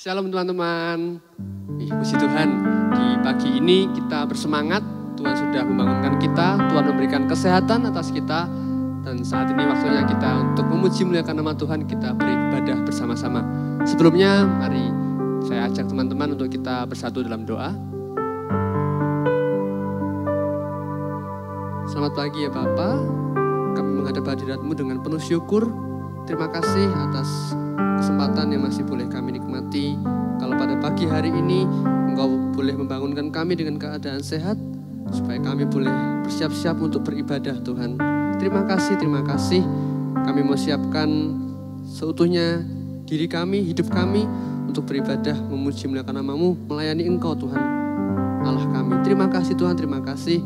Shalom teman-teman. Puji Tuhan, di pagi ini kita bersemangat. Tuhan sudah membangunkan kita, Tuhan memberikan kesehatan atas kita. Dan saat ini waktunya kita untuk memuji muliakan nama Tuhan, kita beribadah bersama-sama. Sebelumnya mari saya ajak teman-teman untuk kita bersatu dalam doa. Selamat pagi ya Bapa, kami menghadap hadirat-Mu dengan penuh syukur. Terima kasih atas kesempatan yang masih boleh kami nikmati. Kalau pada pagi hari ini Engkau boleh membangunkan kami dengan keadaan sehat, supaya kami boleh bersiap-siap untuk beribadah Tuhan. Terima kasih. Kami mau siapkan seutuhnya diri kami, hidup kami untuk beribadah, memuji muliakan nama-Mu, melayani Engkau Tuhan Allah kami. Terima kasih Tuhan, terima kasih.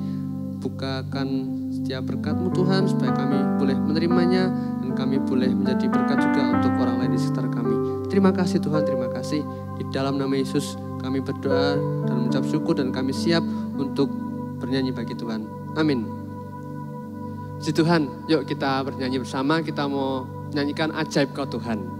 Bukakan setiap berkat-Mu Tuhan, supaya kami boleh menerimanya dan kami boleh menjadi berkat juga untuk orang lain di sekitar kami. Terima kasih Tuhan, terima kasih. Di dalam nama Yesus kami berdoa dan mengucap syukur, dan kami siap untuk bernyanyi bagi Tuhan. Amin. Puji Tuhan, yuk kita bernyanyi bersama. Kita mau nyanyikan Ajaib Kau Tuhan.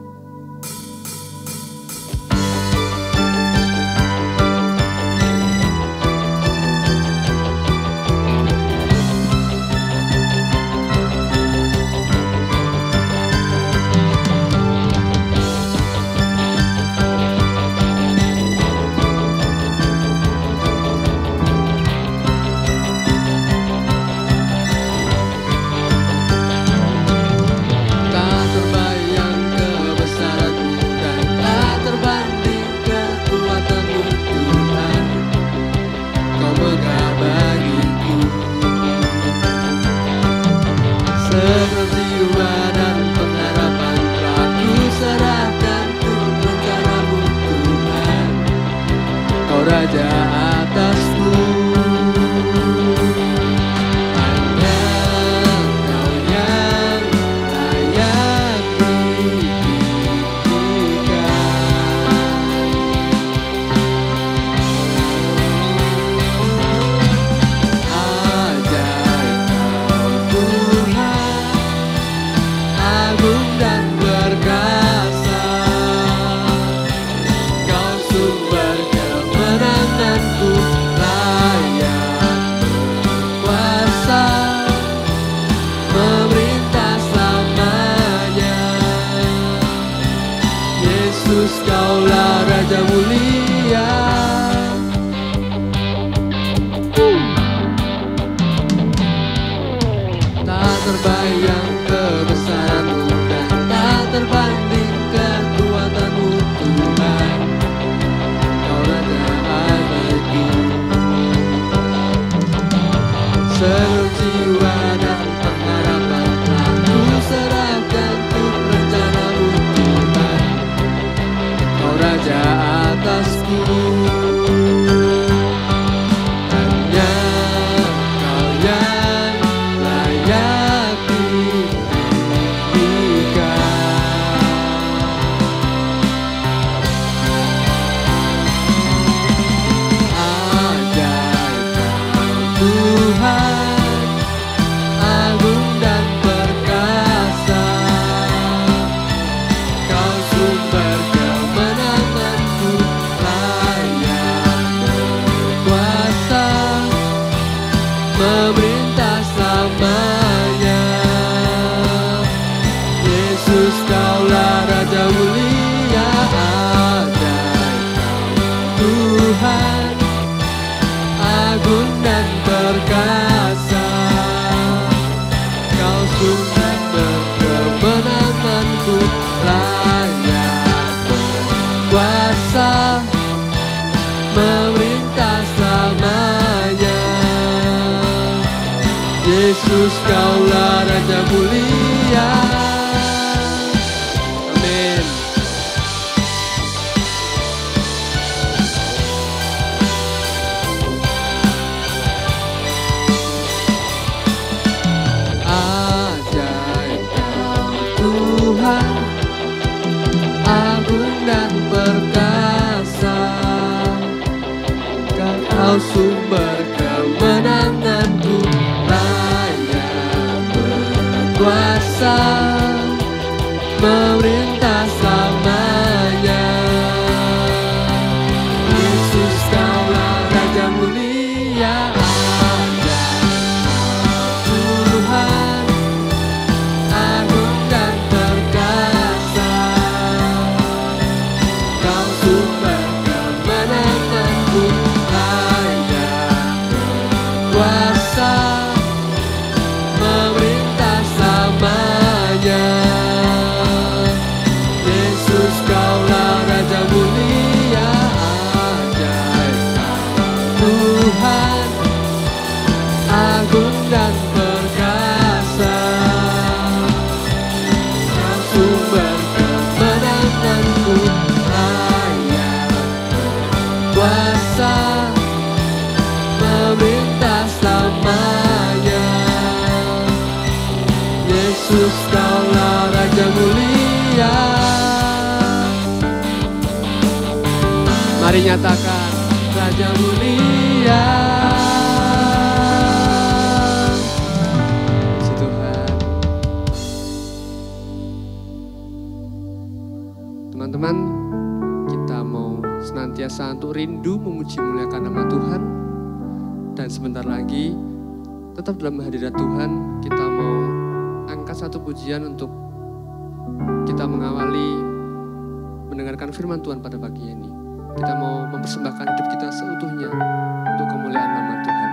Yesus, Kaulah Raja mulia. Amin. Ajaib Kau Tuhan, agung dan perkasa. Kau sumber kemenanganku, kuasa memerintah selamanya. Yesus, Kaulah Raja mulia. Mari nyatakan, Raja mulia. Puji Tuhan. Teman-teman, kita mau senantiasa untuk rindu memuji muliakan nama Tuhan. Dan sebentar lagi, tetap dalam hadirat Tuhan, kita mau angkat satu pujian untuk kita mengawali mendengarkan firman Tuhan pada pagi ini. Kita mau mempersembahkan hidup kita seutuhnya untuk kemuliaan nama Tuhan.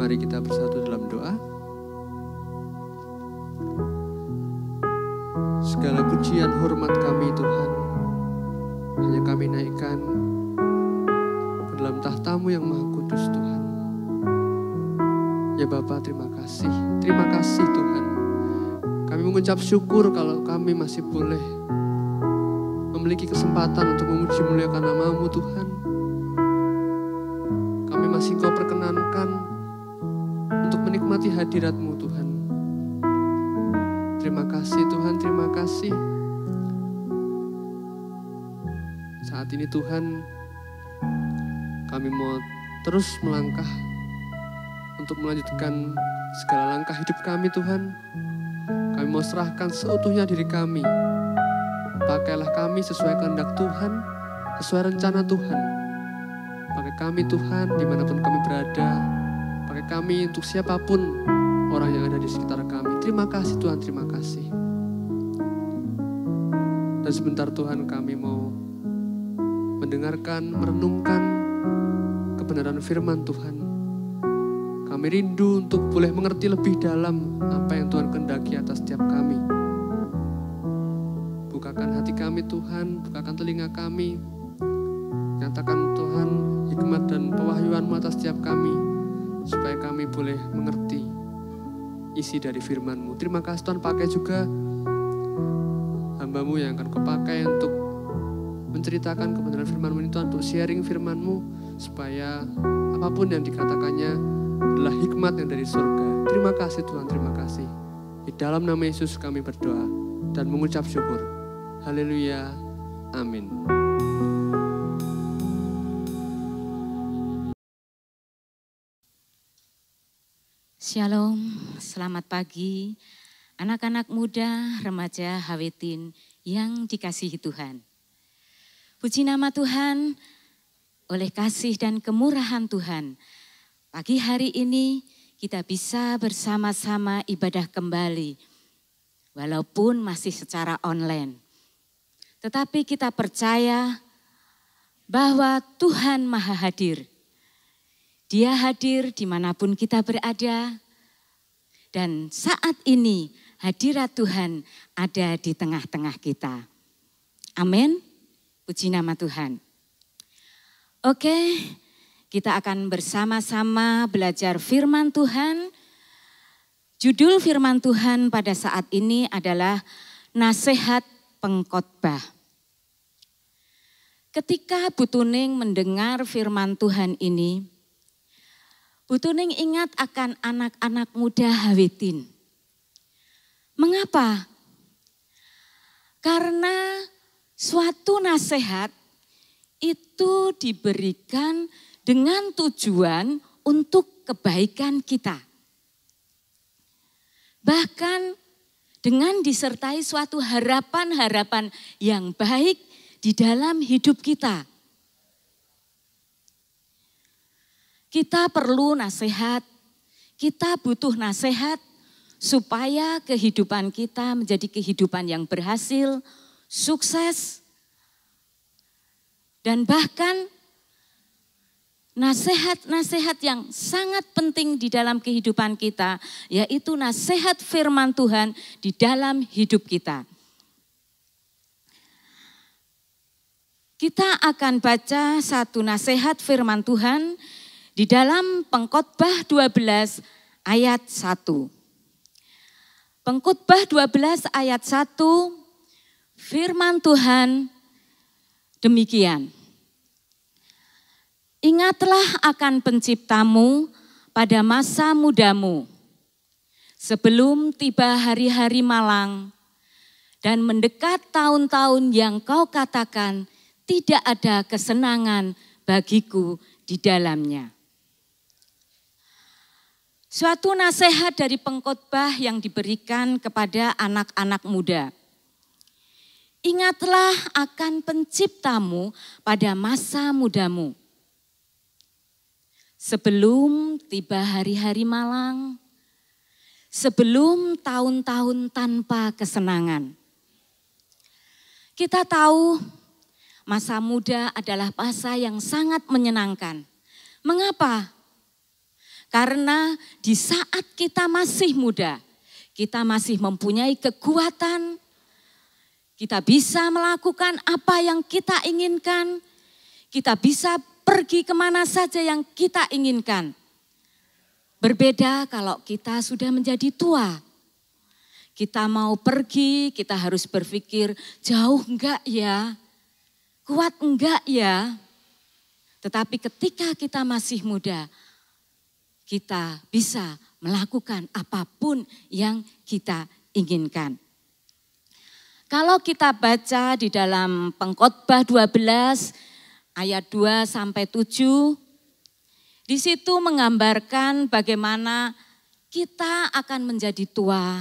Mari kita bersatu dalam doa. Segala pujian hormat kami Tuhan, hanya kami naikkan ke dalam tahta-Mu yang Maha Kudus Tuhan. Ya Bapa, terima kasih. Terima kasih Tuhan. Kami mengucap syukur kalau kami masih boleh memiliki kesempatan untuk memuji muliakan nama-Mu Tuhan. Kami masih Kau perkenankan untuk menikmati hadirat-Mu Tuhan. Terima kasih Tuhan, terima kasih. Saat ini Tuhan, kami mau terus melangkah untuk melanjutkan segala langkah hidup kami Tuhan. Kami mau serahkan seutuhnya diri kami. Pakailah kami sesuai kehendak Tuhan, sesuai rencana Tuhan. Pakai kami Tuhan dimanapun kami berada. Pakai kami untuk siapapun orang yang ada di sekitar kami. Terima kasih Tuhan, terima kasih. Dan sebentar Tuhan kami mau mendengarkan, merenungkan kebenaran firman Tuhan. Kami rindu untuk boleh mengerti lebih dalam apa yang Tuhan kehendaki atas setiap kami. Bukakan hati kami Tuhan, bukakan telinga kami. Nyatakan Tuhan hikmat dan pewahyuan-Mu atas setiap kami, supaya kami boleh mengerti isi dari firman-Mu. Terima kasih Tuhan, pakai juga hamba-Mu yang akan Kau pakai untuk menceritakan kebenaran firman-Mu ini Tuhan, untuk sharing firman-Mu, supaya apapun yang dikatakannya adalah hikmat yang dari surga. Terima kasih Tuhan, terima kasih. Di dalam nama Yesus kami berdoa dan mengucap syukur. Haleluya, amin. Shalom, selamat pagi anak-anak muda, remaja, hawetin yang dikasihi Tuhan. Puji nama Tuhan, oleh kasih dan kemurahan Tuhan, pagi hari ini kita bisa bersama-sama ibadah kembali, walaupun masih secara online. Tetapi kita percaya bahwa Tuhan Maha Hadir. Dia hadir dimanapun kita berada, dan saat ini hadirat Tuhan ada di tengah-tengah kita. Amin, puji nama Tuhan. Oke, kita akan bersama-sama belajar firman Tuhan. Judul firman Tuhan pada saat ini adalah nasihat pengkhotbah. Ketika Bu Tuning mendengar firman Tuhan ini, Bu Tuning ingat akan anak-anak muda hawetin. Mengapa? Karena suatu nasihat itu diberikan dengan tujuan untuk kebaikan kita. Bahkan dengan disertai suatu harapan-harapan yang baik di dalam hidup kita. Kita perlu nasihat, kita butuh nasihat supaya kehidupan kita menjadi kehidupan yang berhasil, sukses, dan bahkan nasihat-nasihat yang sangat penting di dalam kehidupan kita, yaitu nasihat firman Tuhan di dalam hidup kita. Kita akan baca satu nasihat firman Tuhan di dalam Pengkhotbah 12 ayat 1. Pengkhotbah 12 ayat 1, firman Tuhan demikian. Ingatlah akan penciptamu pada masa mudamu, sebelum tiba hari-hari malang dan mendekat tahun-tahun yang kau katakan tidak ada kesenangan bagiku di dalamnya. Suatu nasihat dari pengkhotbah yang diberikan kepada anak-anak muda. Ingatlah akan penciptamu pada masa mudamu. Sebelum tiba hari-hari malang, sebelum tahun-tahun tanpa kesenangan. Kita tahu masa muda adalah masa yang sangat menyenangkan. Mengapa? Karena di saat kita masih muda, kita masih mempunyai kekuatan, kita bisa melakukan apa yang kita inginkan, kita bisa pergi kemana saja yang kita inginkan. Berbeda kalau kita sudah menjadi tua. Kita mau pergi, kita harus berpikir jauh enggak ya, kuat enggak ya. Tetapi ketika kita masih muda, kita bisa melakukan apapun yang kita inginkan. Kalau kita baca di dalam Pengkhotbah 12 ayat 2 sampai 7, di situ menggambarkan bagaimana kita akan menjadi tua.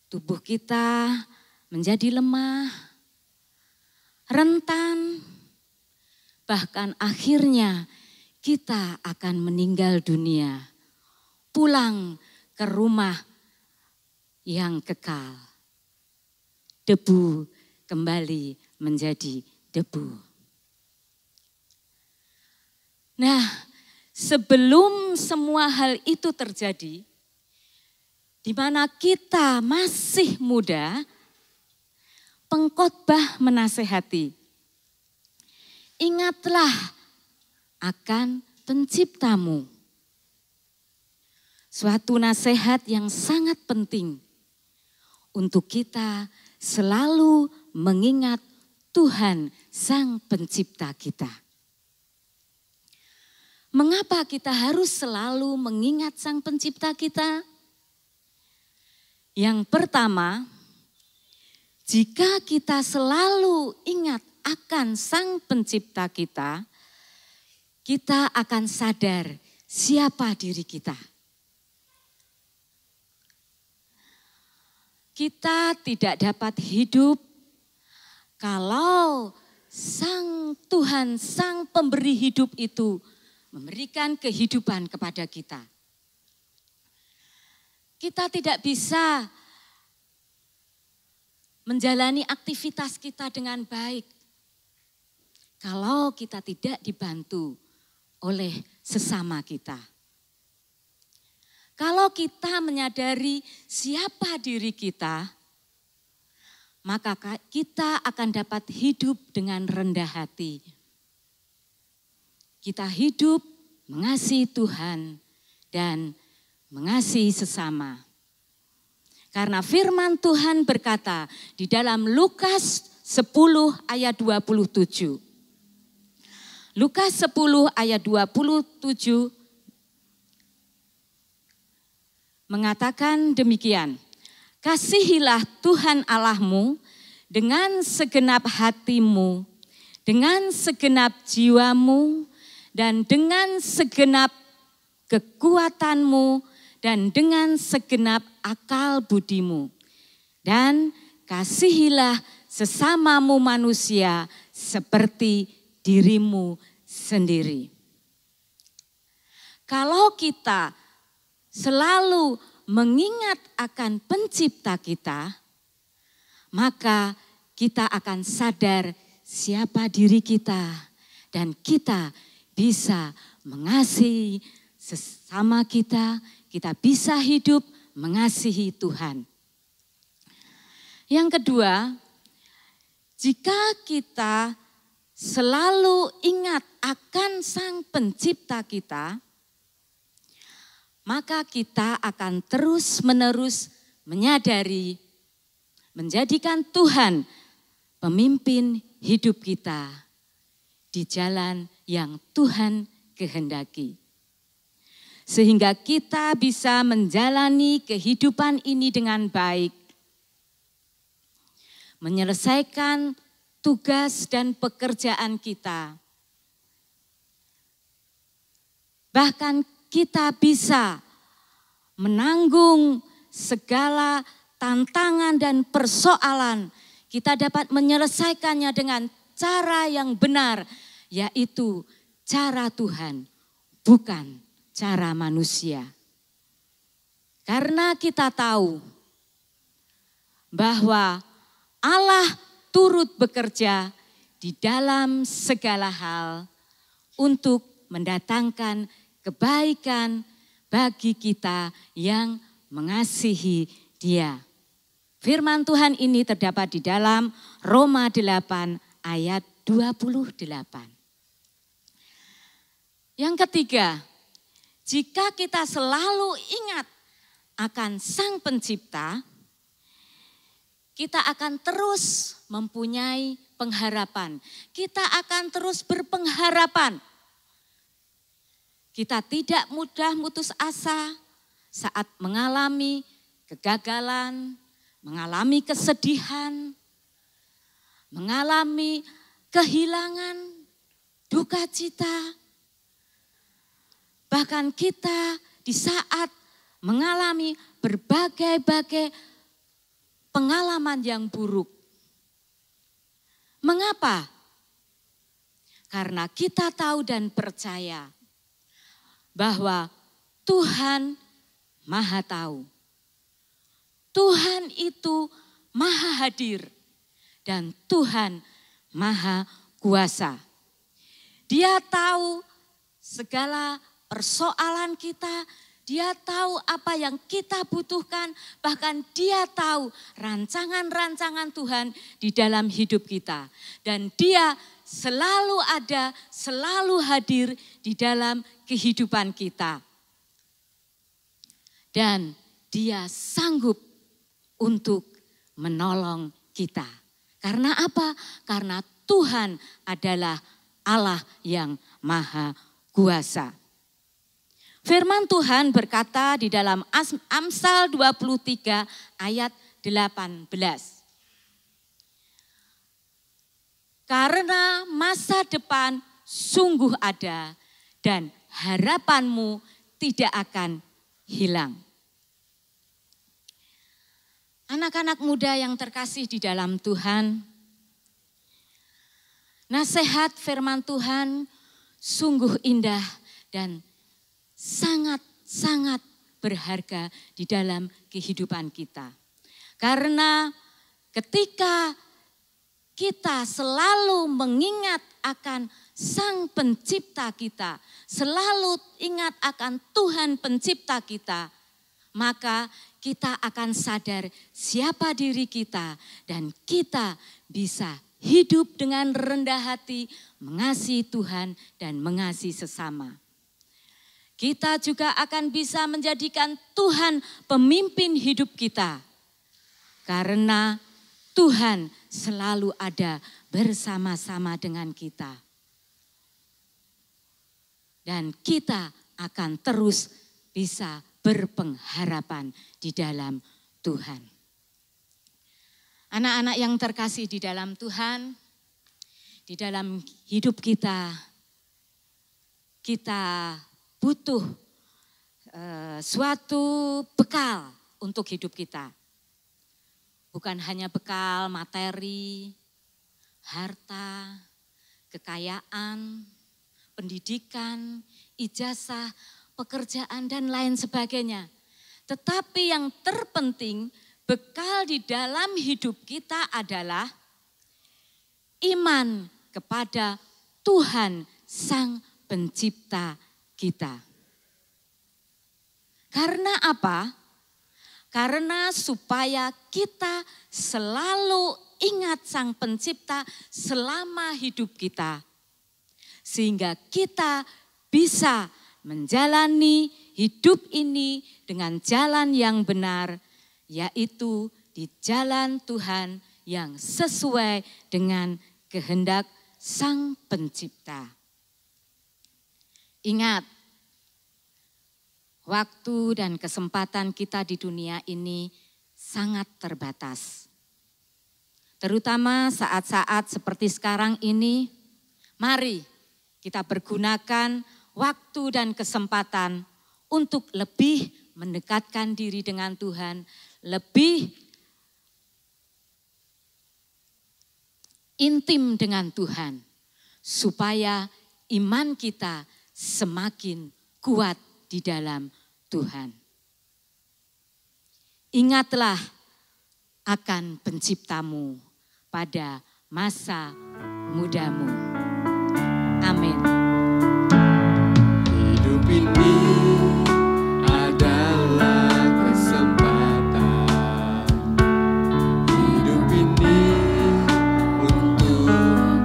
Tubuh kita menjadi lemah, rentan, bahkan akhirnya kita akan meninggal dunia, pulang ke rumah yang kekal. Debu kembali menjadi debu. Nah, sebelum semua hal itu terjadi, di mana kita masih muda, pengkhotbah menasehati, ingatlah akan penciptamu. Suatu nasihat yang sangat penting untuk kita selalu mengingat Tuhan Sang Pencipta kita. Mengapa kita harus selalu mengingat Sang Pencipta kita? Yang pertama, jika kita selalu ingat akan Sang Pencipta kita, kita akan sadar siapa diri kita. Kita tidak dapat hidup kalau Sang Tuhan, Sang Pemberi hidup itu memberikan kehidupan kepada kita. Kita tidak bisa menjalani aktivitas kita dengan baik kalau kita tidak dibantu oleh sesama kita. Kalau kita menyadari siapa diri kita, maka kita akan dapat hidup dengan rendah hati. Kita hidup mengasihi Tuhan dan mengasihi sesama. Karena firman Tuhan berkata di dalam Lukas 10 ayat 27. Lukas 10 ayat 27 mengatakan demikian. Kasihilah Tuhan Allahmu dengan segenap hatimu, dengan segenap jiwamu, dan dengan segenap kekuatanmu, dan dengan segenap akal budimu. Dan kasihilah sesamamu manusia seperti dirimu sendiri. Kalau kita selalu mengingat akan pencipta kita, maka kita akan sadar siapa diri kita dan kita bisa mengasihi sesama kita bisa hidup mengasihi Tuhan. Yang kedua, jika kita selalu ingat akan Sang Pencipta kita, maka kita akan terus-menerus menyadari, menjadikan Tuhan pemimpin hidup kita di jalan yang Tuhan kehendaki. Sehingga kita bisa menjalani kehidupan ini dengan baik. Menyelesaikan tugas dan pekerjaan kita. Bahkan kita bisa menanggung segala tantangan dan persoalan. Kita dapat menyelesaikannya dengan cara yang benar, yaitu cara Tuhan, bukan cara manusia. Karena kita tahu bahwa Allah turut bekerja di dalam segala hal untuk mendatangkan kebaikan bagi kita yang mengasihi Dia. Firman Tuhan ini terdapat di dalam Roma 8 ayat 28. Yang ketiga, jika kita selalu ingat akan Sang Pencipta, kita akan terus mempunyai pengharapan. Kita akan terus berpengharapan. Kita tidak mudah putus asa saat mengalami kegagalan, mengalami kesedihan, mengalami kehilangan, duka cita. Bahkan kita di saat mengalami berbagai-bagai pengalaman yang buruk. Mengapa? Karena kita tahu dan percaya bahwa Tuhan Maha Tahu. Tuhan itu Maha Hadir dan Tuhan Maha Kuasa. Dia tahu segala persoalan kita, Dia tahu apa yang kita butuhkan, bahkan Dia tahu rancangan-rancangan Tuhan di dalam hidup kita. Dan Dia selalu ada, selalu hadir di dalam kehidupan kita. Dan Dia sanggup untuk menolong kita. Karena apa? Karena Tuhan adalah Allah yang Maha Kuasa. Firman Tuhan berkata di dalam Amsal 23 ayat 18. Karena masa depan sungguh ada dan harapanmu tidak akan hilang. Anak-anak muda yang terkasih di dalam Tuhan, nasihat firman Tuhan sungguh indah dan sangat-sangat berharga di dalam kehidupan kita. Karena ketika kita selalu mengingat akan Sang Pencipta kita, selalu ingat akan Tuhan Pencipta kita, maka kita akan sadar siapa diri kita dan kita bisa hidup dengan rendah hati, mengasihi Tuhan dan mengasihi sesama. Kita juga akan bisa menjadikan Tuhan pemimpin hidup kita. Karena Tuhan selalu ada bersama-sama dengan kita. Dan kita akan terus bisa berpengharapan di dalam Tuhan. Anak-anak yang terkasih di dalam Tuhan, di dalam hidup kita butuh suatu bekal untuk hidup kita. Bukan hanya bekal materi, harta, kekayaan, pendidikan, ijazah, pekerjaan dan lain sebagainya. Tetapi yang terpenting bekal di dalam hidup kita adalah iman kepada Tuhan Sang Pencipta kita. Karena apa? Karena supaya kita selalu ingat Sang Pencipta selama hidup kita. Sehingga kita bisa menjalani hidup ini dengan jalan yang benar, yaitu di jalan Tuhan yang sesuai dengan kehendak Sang Pencipta. Ingat, waktu dan kesempatan kita di dunia ini sangat terbatas. Terutama saat-saat seperti sekarang ini, mari kita pergunakan waktu dan kesempatan untuk lebih mendekatkan diri dengan Tuhan, lebih intim dengan Tuhan, supaya iman kita semakin kuat di dalam Tuhan. Ingatlah akan Penciptamu pada masa mudamu. Amin. Hidup ini adalah kesempatan. Hidup ini untuk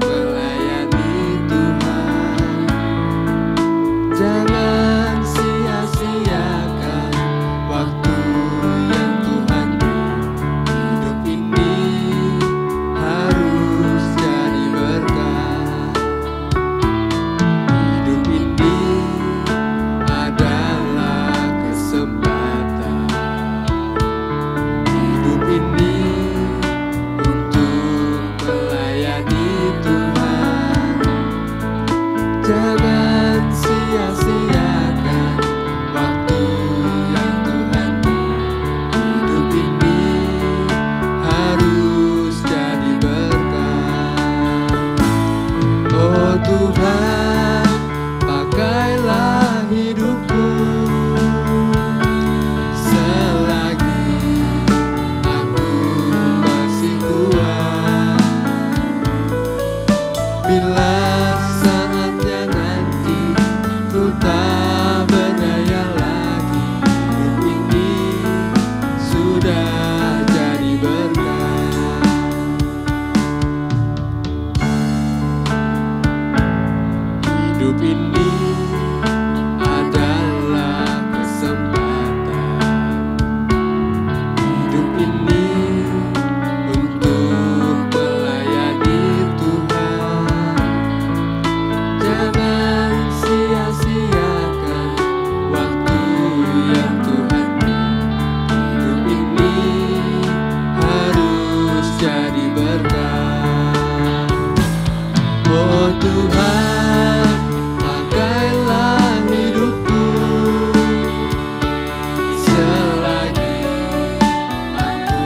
melayani Tuhan. Hidup ini adalah kesempatan. Hidup ini untuk melayani Tuhan. Jangan sia-siakan waktu yang Tuhan beri. Hidup ini harus jadi berkah. Oh Tuhan, pakailah hidupku selagi aku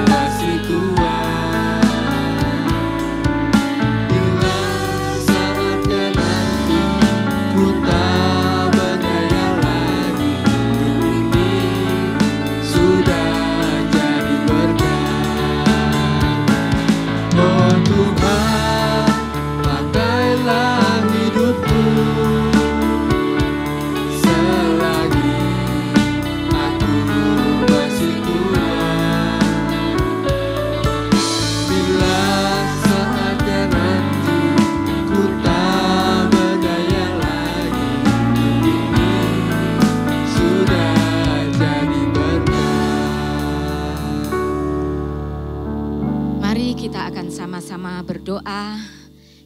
masih Tuhan. Bila saatnya nanti ku tak berdaya lagi, hidup ini sudah jadi berkah. Oh Tuhan, pakailah hidupku selagi aku masih Tuhan. Bila saatnya nanti ku tak berdaya lagi, hidup ini sudah jadi berkah. Mari kita akan sama-sama berdoa.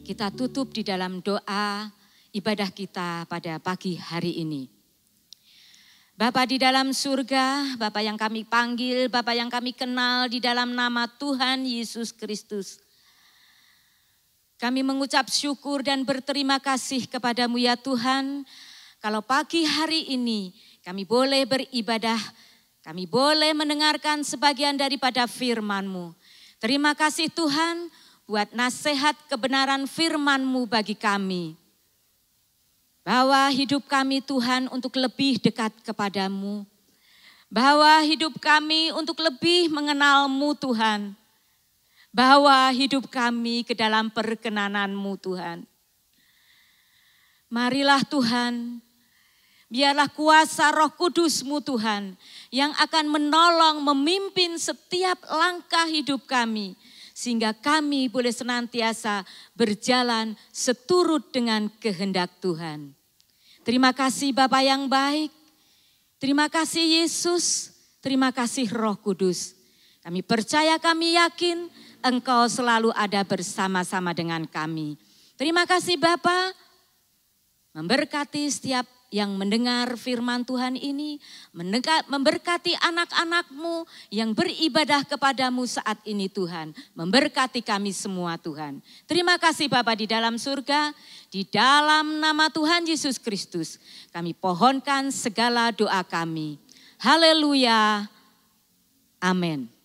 Kita tutup di dalam doa ibadah kita pada pagi hari ini. Bapa di dalam surga, Bapa yang kami panggil, Bapa yang kami kenal di dalam nama Tuhan Yesus Kristus. Kami mengucap syukur dan berterima kasih kepadamu ya Tuhan. Kalau pagi hari ini kami boleh beribadah, kami boleh mendengarkan sebagian daripada firman-Mu. Terima kasih Tuhan buat nasihat kebenaran firman-Mu bagi kami. Bawa hidup kami Tuhan untuk lebih dekat kepadamu. Bawa hidup kami untuk lebih mengenal-Mu Tuhan. Bawa hidup kami ke dalam perkenanan-Mu Tuhan. Marilah Tuhan, biarlah kuasa Roh Kudus-Mu Tuhan yang akan menolong memimpin setiap langkah hidup kami. Sehingga kami boleh senantiasa berjalan seturut dengan kehendak Tuhan. Terima kasih Bapa yang baik. Terima kasih Yesus. Terima kasih Roh Kudus. Kami percaya, kami yakin Engkau selalu ada bersama-sama dengan kami. Terima kasih Bapa. Memberkati setiap yang mendengar firman Tuhan ini, memberkati anak-anak-Mu yang beribadah kepadamu saat ini Tuhan. Memberkati kami semua Tuhan. Terima kasih Bapa di dalam surga, di dalam nama Tuhan Yesus Kristus. Kami pohonkan segala doa kami. Haleluya. Amin.